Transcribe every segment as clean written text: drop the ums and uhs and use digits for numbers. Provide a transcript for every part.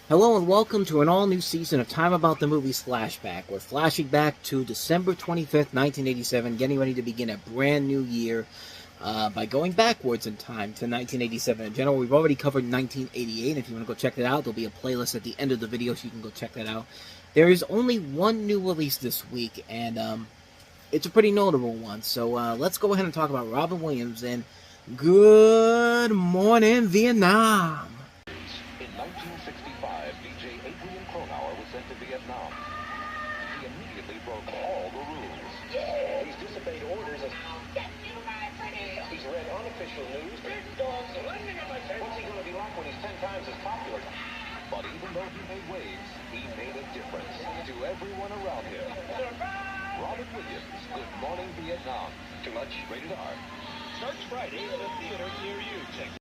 Hello and welcome to an all-new season of Time About the Movies Flashback. We're flashing back to December 25th, 1987, getting ready to begin a brand new year by going backwards in time to 1987 in general. We've already covered 1988. If you want to go check that out, there'll be a playlist at the end of the video so you can go check that out. There is only one new release this week, and it's a pretty notable one. So let's go ahead and talk about Robin Williams and Good Morning Vietnam. In 1965, DJ was sent to Vietnam. He immediately broke all the rules. He's disobeyed orders of... He's read unofficial news. What's he going to be like when he's 10 times as popular? But even though he made waves, he made a difference to everyone around him. Robin Williams, Good Morning Vietnam. Too much? Rated R. Starts Friday at a theater near you. Check.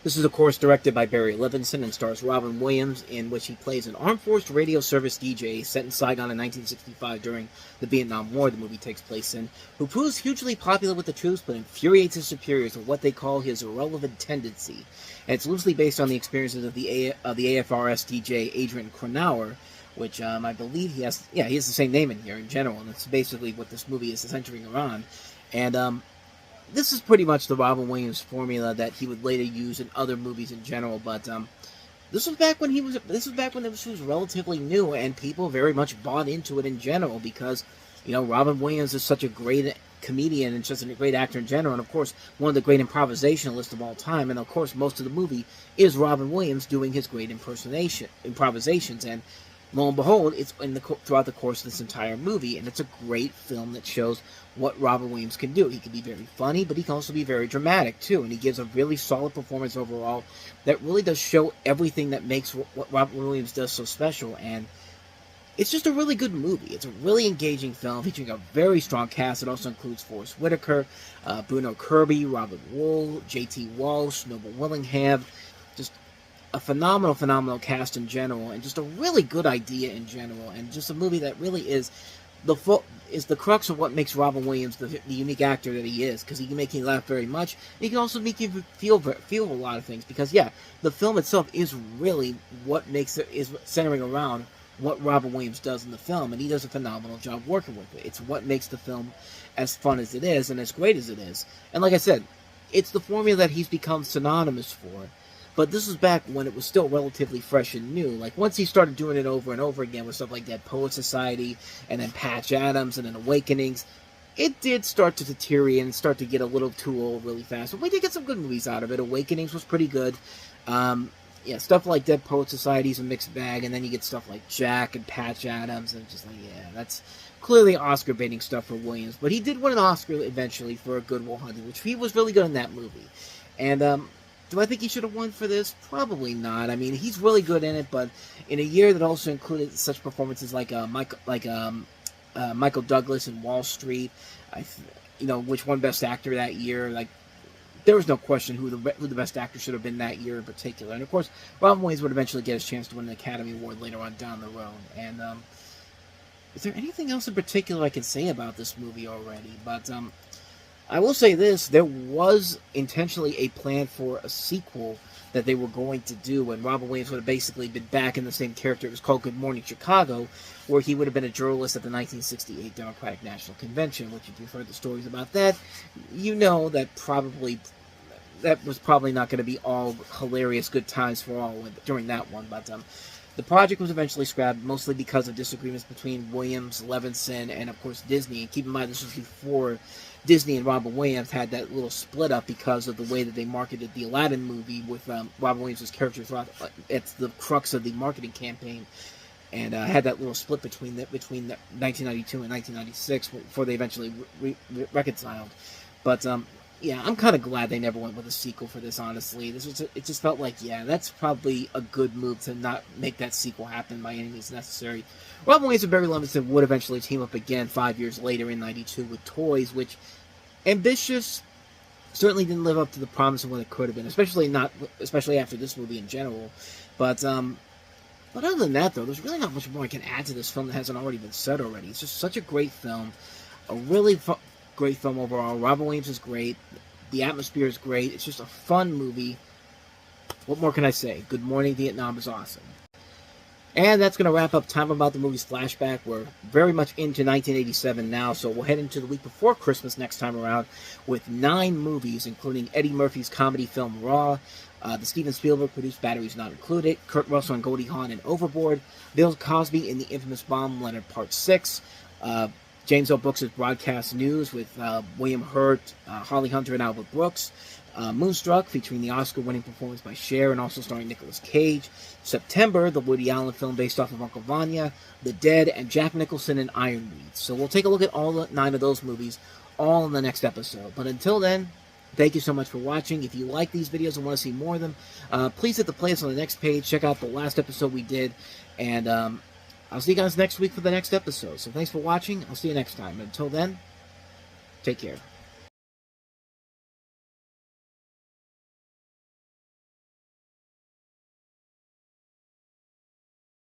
This is, of course, directed by Barry Levinson and stars Robin Williams, in which he plays an Armed Forces Radio Service DJ set in Saigon in 1965 during the Vietnam War the movie takes place in, who proves hugely popular with the troops but infuriates his superiors with what they call his irrelevant tendency. And it's loosely based on the experiences of the AFRS DJ Adrian Cronauer, which I believe he has the same name in here in general, and that's basically what this movie is centering around. And this is pretty much the Robin Williams formula that he would later use in other movies in general, but this was back when this was relatively new, and people very much bought into it in general because, Robin Williams is such a great comedian and just a great actor in general, and of course one of the great improvisationalists of all time, and of course most of the movie is Robin Williams doing his great improvisations, and lo and behold, it's throughout the course of this entire movie, and it's a great film that shows what Robin Williams can do. He can be very funny, but he can also be very dramatic, too, and he gives a really solid performance overall that really does show everything that makes what Robin Williams does so special, and it's just a really good movie. It's a really engaging film featuring a very strong cast. It also includes Forrest Whitaker, Bruno Kirby, Robert Wool, J.T. Walsh, Noble Willingham, just a phenomenal cast in general, and just a really good idea in general, and just a movie that really is the crux of what makes Robin Williams the unique actor that he is, because he can make you laugh very much, and he can also make you feel a lot of things, because the film itself is really what is centering around what Robin Williams does in the film, and he does a phenomenal job working with it. It's what makes the film as fun as it is, and as great as it is, and like I said, it's the formula that he's become synonymous for. But this was back when it was still relatively fresh and new. Like, once he started doing it over and over again with stuff like Dead Poets Society, and then Patch Adams, and then Awakenings, it did start to deteriorate and start to get a little too old really fast. But we did get some good movies out of it. Awakenings was pretty good. Stuff like Dead Poets Society is a mixed bag, and then you get stuff like Jack and Patch Adams, and it's just like, that's clearly Oscar-baiting stuff for Williams. But he did win an Oscar eventually for Good Will Hunting, which he was really good in that movie. And, do I think he should have won for this? Probably not. I mean, he's really good in it, but in a year that also included such performances like Michael Douglas in Wall Street, which won Best Actor that year. Like, there was no question who the best actor should have been that year in particular. And of course, Robin Williams would eventually get his chance to win an Academy Award later on down the road. And is there anything else in particular I can say about this movie already? But I will say this, there was intentionally a plan for a sequel that they were going to do, and Robin Williams would have basically been back in the same character. It was called Good Morning Chicago, where he would have been a journalist at the 1968 Democratic National Convention, which, if you've heard the stories about that, that was probably not going to be all hilarious good times for all during that one, but the project was eventually scrapped, mostly because of disagreements between Williams, Levinson, and of course Disney. And keep in mind, this was before Disney and Robin Williams had that little split up because of the way that they marketed the Aladdin movie with Robin Williams' character throughout. It's the crux of the marketing campaign, and had that little split between 1992 and 1996 before they eventually reconciled. But I'm kind of glad they never went with a sequel for this, honestly. It just felt like, that's probably a good move to not make that sequel happen by any means necessary. Robin Williams and Barry Levinson would eventually team up again 5 years later in 92 with Toys, which, ambitious, certainly didn't live up to the promise of what it could have been, especially after this movie in general. But other than that, though, there's really not much more I can add to this film that hasn't already been said already. It's just such a great film, a really great film overall. Robin Williams is great. The atmosphere is great. It's just a fun movie. What more can I say? Good Morning Vietnam is awesome. And that's going to wrap up Time About the Movies Flashback. We're very much into 1987 now, so we'll head into the week before Christmas next time around with 9 movies, including Eddie Murphy's comedy film Raw, the Steven Spielberg-produced Batteries Not Included, Kurt Russell and Goldie Hawn in Overboard, Bill Cosby in the infamous Bomb Leonard Part 6, James L. Brooks' Broadcast News with William Hurt, Holly Hunter, and Albert Brooks, Moonstruck, featuring the Oscar-winning performance by Cher and also starring Nicolas Cage. September, the Woody Allen film based off of Uncle Vanya, The Dead, and Jack Nicholson in Ironweed. So we'll take a look at all 9 of those movies, all in the next episode. But until then, thank you so much for watching. If you like these videos and want to see more of them, please hit the playlist on the next page. Check out the last episode we did. And I'll see you guys next week for the next episode. So thanks for watching. I'll see you next time. Until then, take care.